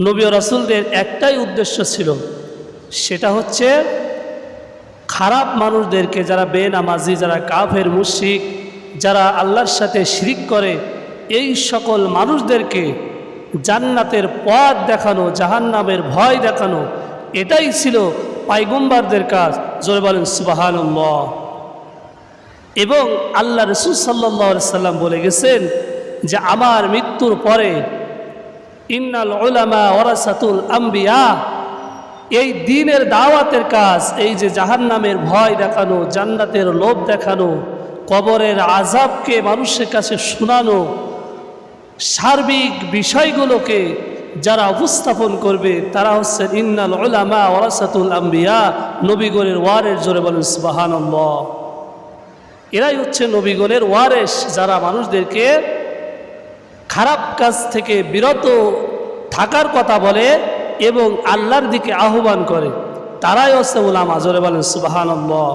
নবী ও রাসূলদের একটাই উদ্দেশ্য ছিল, সেটা হচ্ছে খারাপ মানুষদেরকে, যারা বেনামাজি, যারা কাফের মুশরিক, যারা আল্লাহর সাথে শিরিক করে, এই সকল মানুষদেরকে জান্নাতের পথ দেখানো, জাহান্নামের ভয় দেখানো। এটাই ছিল পয়গম্বরদের কাজ। জোরে বলেন সুবহানাল্লাহ। এবং আল্লাহ রাসূল সাল্লাল্লাহু আলাইহি সাল্লাম বলে গেছেন যে আমার মৃত্যুর পরে ইন্নাল উলামা ওয়ারাসাতুল আম্বিয়া, এই দ্বীনের দাওয়াতের কাজ, এই যে জাহান্নামের ভয় দেখানো, জান্নাতের লোভ দেখানো, কবরের আযাবকে মানুষের কাছে শোনানো, সার্বিক বিষয়গুলোকে যারা উপস্থাপন করবে তারা হচ্ছে ইন্নাল উলামা ওয়ারাসাতুল আম্বিয়া, নবীগণের ওয়ারেস। জোরে বলেন সুবহানাল্লাহ। এরাই হচ্ছে নবীগণের ওয়ারেস, যারা মানুষদেরকে খারাপ কাজ থেকে বিরত থাকার কথা বলে এবং আল্লাহর দিকে আহ্বান করে, তারাই হচ্ছে উলামা। জোরে বলেন সুবহানাল্লাহ।